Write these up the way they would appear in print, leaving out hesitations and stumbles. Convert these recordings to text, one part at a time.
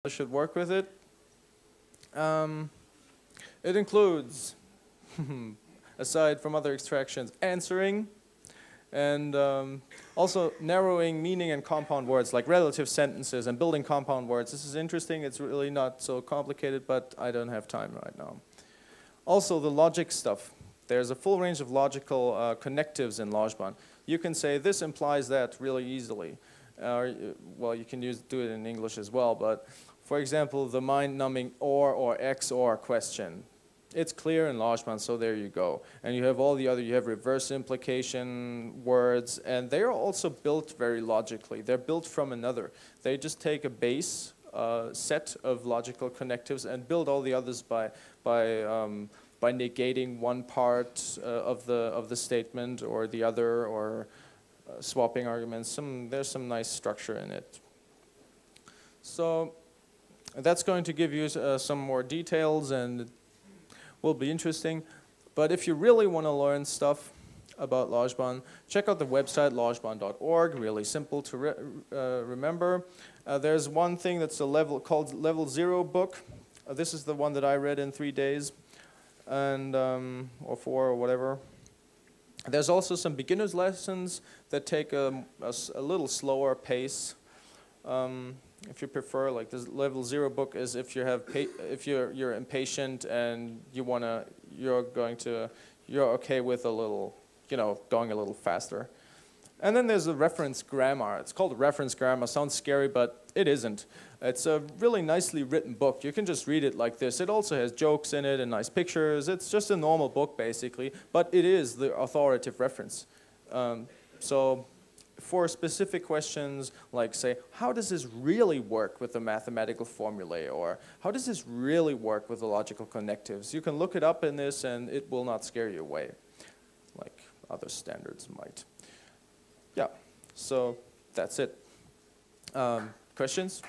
should work with it. It includes, aside from other extractions, answering, and also narrowing meaning and compound words, like relative sentences and building compound words. This is interesting. It's really not so complicated, but I don't have time right now. Also, the logic stuff. There's a full range of logical connectives in lojban. You can say this implies that really easily. Well, you can do it in English as well, but for example, the mind-numbing or XOR question. It's clear in lojban, so there you go. And you have all the other, you have reverse implication words, and they're also built very logically. They're built from another. They just take a base set of logical connectives and build all the others by negating one part of the statement or the other, or swapping arguments. There's some nice structure in it. So that's going to give you some more details, and it will be interesting. But if you really want to learn stuff about lojban, check out the website lojban.org. Really simple to remember. There's one thing that's called Level 0 book. This is the one that I read in 3 days, and or 4 or whatever. There's also some beginner's lessons that take a little slower pace. If you prefer, like this Level 0 book is if you're impatient and you're okay with a little, going a little faster. And then there's a reference grammar. It's called reference grammar. Sounds scary, but it isn't. It's a really nicely written book. You can just read it like this. It also has jokes in it and nice pictures. It's just a normal book, basically, but it is the authoritative reference. So for specific questions, like say, how does this really work with the mathematical formulae, or how does this really work with the logical connectives, you can look it up in this and it will not scare you away, like other standards might. Yeah, so that's it. Questions?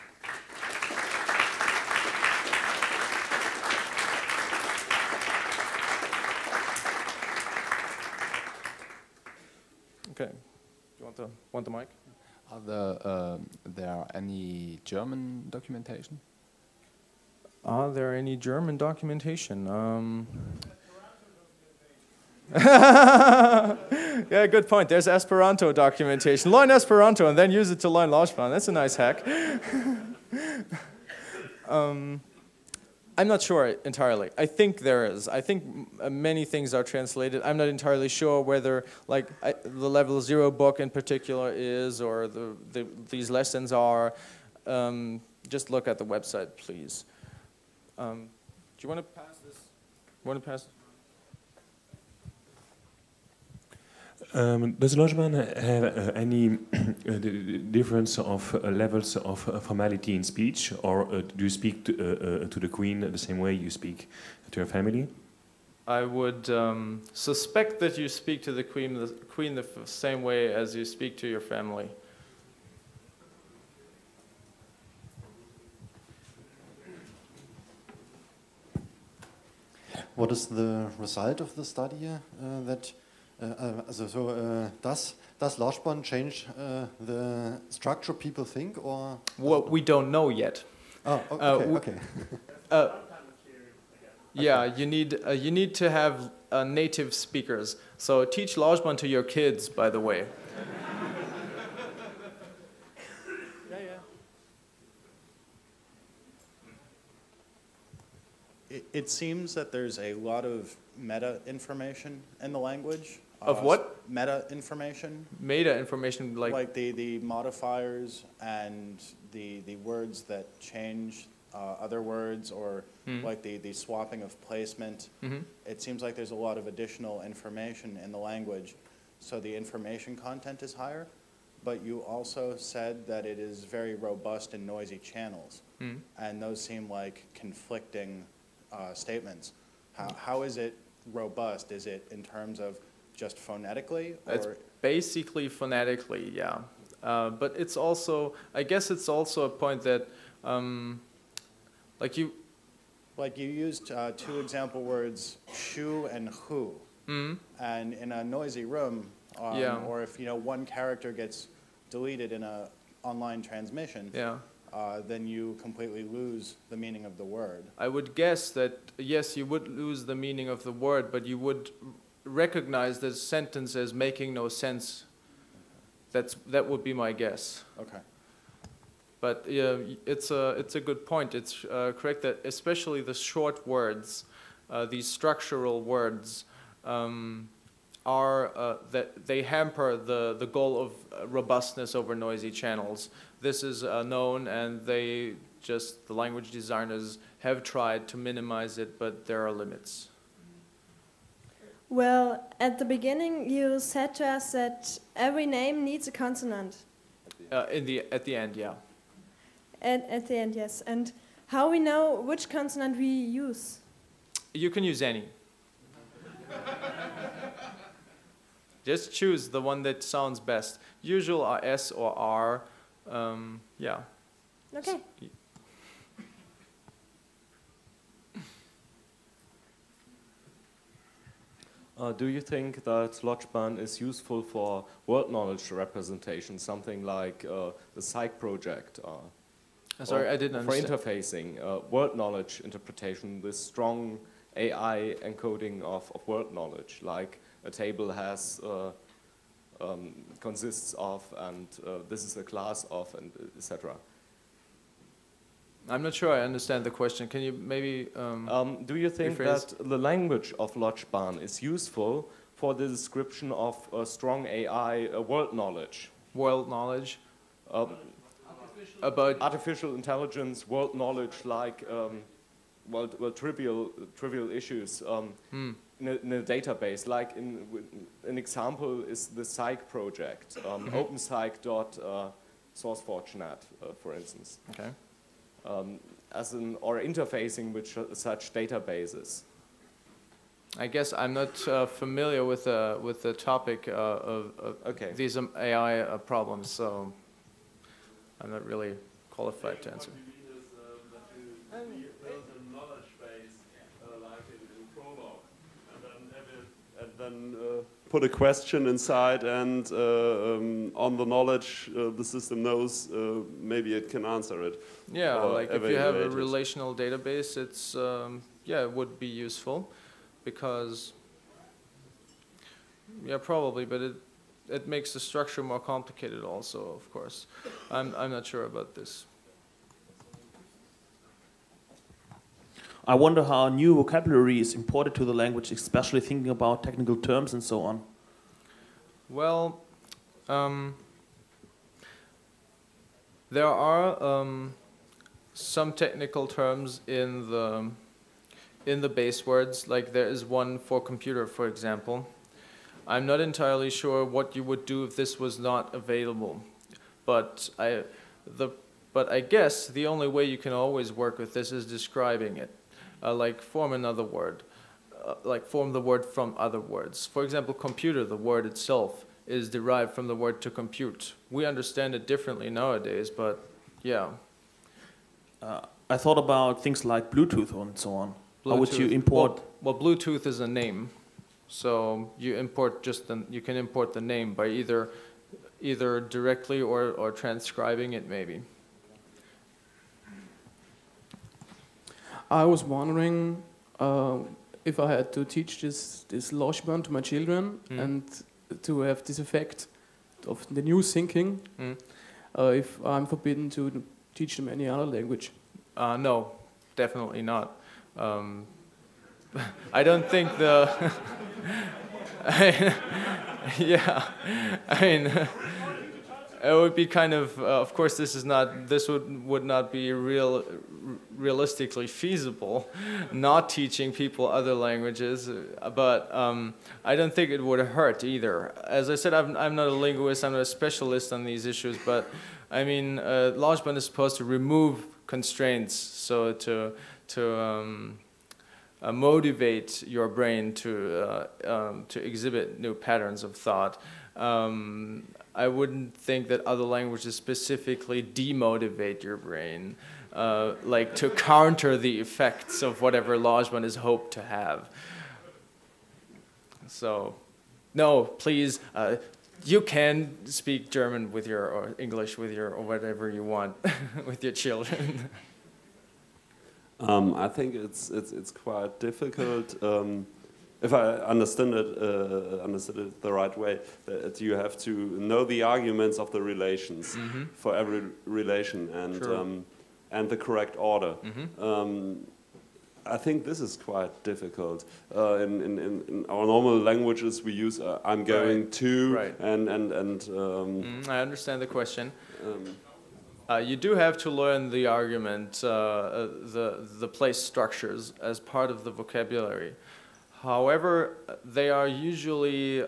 Okay. You want the mic? Are there any German documentation? Are there any German documentation? Yeah, good point. There's Esperanto documentation. Learn Esperanto and then use it to learn lojban. That's a nice hack. I'm not sure entirely. I think there is. I think many things are translated. I'm not entirely sure whether, like, the Level 0 book in particular is, or these lessons are. Just look at the website, please. Do you want to pass this? Want to pass? Does lojban have any difference of levels of formality in speech, or do you speak to the Queen the same way you speak to your family? I would suspect that you speak to the Queen the same way as you speak to your family. What is the result of the study does lojban change the structure people think, or? Well, we don't know yet. Oh, okay. Yeah, you need to have native speakers. So teach lojban to your kids, by the way. It seems that there's a lot of meta information in the language. Of what? Meta information. Meta information, like the modifiers and the words that change other words, or like the swapping of placement. It seems like there's a lot of additional information in the language, so the information content is higher. But you also said that it is very robust in noisy channels, and those seem like conflicting statements. How is it robust? Is it in terms of just phonetically? Or? It's basically phonetically, yeah. But it's also, I guess it's also a point that, like you used 2 example words, shu and hu. And in a noisy room, or if one character gets deleted in an online transmission, then you completely lose the meaning of the word. I would guess that, yes, you would lose the meaning of the word, but you would recognize the sentence as making no sense. That would be my guess. Okay. But yeah, it's a good point. It's correct that especially the short words, these structural words, that they hamper the goal of robustness over noisy channels. This is known, and the language designers have tried to minimize it, but there are limits. Well, at the beginning you said to us that every name needs a consonant. At the end, yeah. At the end, yes. And how we know which consonant we use? You can use any. Just choose the one that sounds best. Usual are S or R. Yeah. Okay. Do you think that lojban is useful for world knowledge representation, something like the psych project? Sorry, I didn't understand. For interfacing, world knowledge interpretation with strong AI encoding of world knowledge, like a table has consists of, and this is a class of, and etc. I'm not sure I understand the question. Can you maybe do you think rephrase? that the language of lojban is useful for the description of strong AI world knowledge? World knowledge? About artificial intelligence, world knowledge, like trivial issues in a database. Like an example is the psych project, openpsych.sourceforge.net, for instance. Okay. Or interfacing with such databases. I guess I'm not familiar with the topic of these AI problems, so I'm not really qualified to answer. And then put a question inside, and on the knowledge the system knows, maybe it can answer it. Yeah, like if you have a relational database, it's yeah, it would be useful, because yeah, probably, but it makes the structure more complicated also, of course. I'm not sure about this. I wonder how new vocabulary is imported to the language, especially thinking about technical terms and so on. Well, there are some technical terms in the base words, like there is one for computer, for example. I'm not entirely sure what you would do if this was not available, but I guess the only way you can always work with this is describing it. Like form another word, like form the word from other words. For example, computer, the word itself, is derived from the word to compute. We understand it differently nowadays, but yeah. I thought about things like Bluetooth and so on. Bluetooth. How would you import? Well, Bluetooth is a name, so you import you can import the name by either directly or transcribing it, maybe. I was wondering if I had to teach this lojban to my children and to have this effect of the new thinking, if I'm forbidden to teach them any other language. No, definitely not. I don't think yeah, I mean, it would be kind of course this would not be realistically feasible, not teaching people other languages, but I don't think it would hurt either. As I said, I'm not a linguist, I'm not a specialist on these issues, but I mean, lojban is supposed to remove constraints, so to motivate your brain to exhibit new patterns of thought. I wouldn't think that other languages specifically demotivate your brain, like to counter the effects of whatever lojban is hoped to have. So, no, please you can speak German with your, or English with your, or whatever you want with your children. I think it's quite difficult. If I understood it the right way, that you have to know the arguments of the relations for every relation and the correct order. I think this is quite difficult. In our normal languages, we use "I'm going to," I understand the question. You do have to learn the argument, the place structures as part of the vocabulary. However, they are usually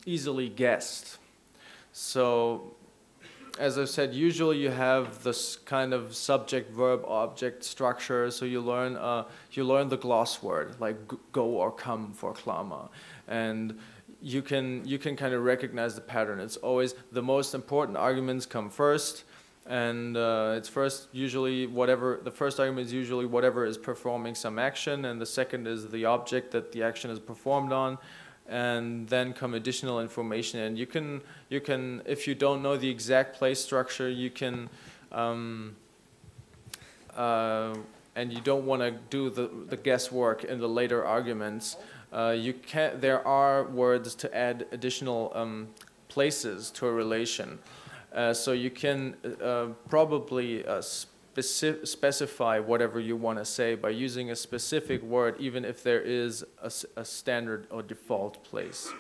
easily guessed. So, as I said, usually you have this kind of subject-verb-object structure. So you learn the gloss word like go or come for Klammer, and you can kind of recognize the pattern. It's always the most important arguments come first. And it's usually whatever, the first argument is usually whatever is performing some action, and the second is the object that the action is performed on, and then come additional information. And you can, if you don't know the exact place structure, you can, and you don't want to do the guesswork in the later arguments, there are words to add additional places to a relation. So you can probably specify whatever you want to say by using a specific word, even if there is a standard or default place.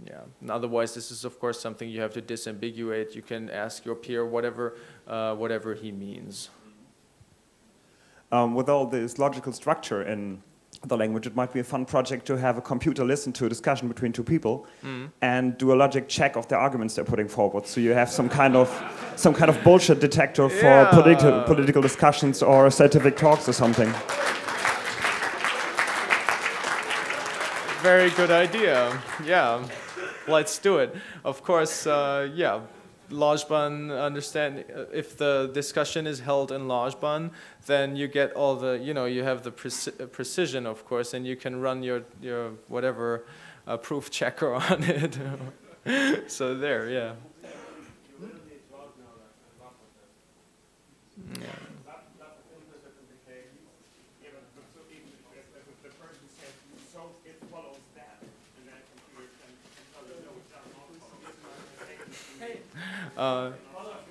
Yeah. And otherwise, this is of course something you have to disambiguate. You can ask your peer whatever he means. With all this logical structure in the language, it might be a fun project to have a computer listen to a discussion between two people and do a logic check of the arguments they're putting forward. So you have some kind of bullshit detector for political discussions or scientific talks or something. Very good idea. Yeah, let's do it. Of course, yeah. Lojban, understand if the discussion is held in Lojban, then you get all the, you have the precision, of course, and you can run your whatever proof checker on it. So there, yeah.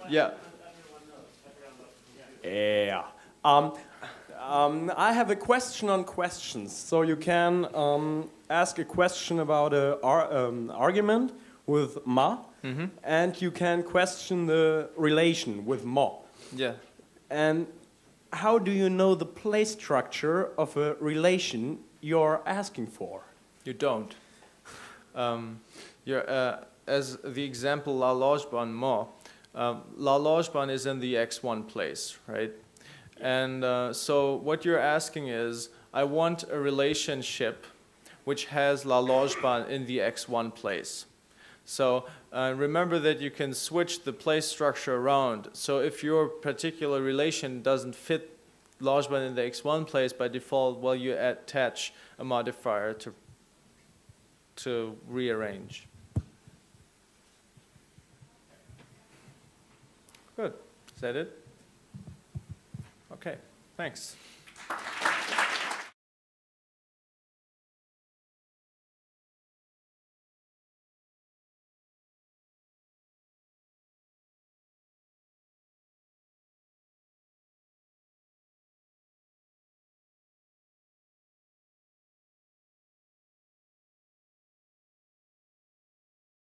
Yeah. Yeah. I have a question on questions. So you can ask a question about an argument with ma, and you can question the relation with mo. Yeah. And how do you know the place structure of a relation you're asking for? You don't. As the example la lojban mo, la lojban is in the x1 place, right? And so what you're asking is, I want a relationship which has la lojban in the x1 place. So remember that you can switch the place structure around. So if your particular relation doesn't fit lojban in the x1 place by default, well, you attach a modifier to rearrange. Good. Is that it? Okay. Thanks.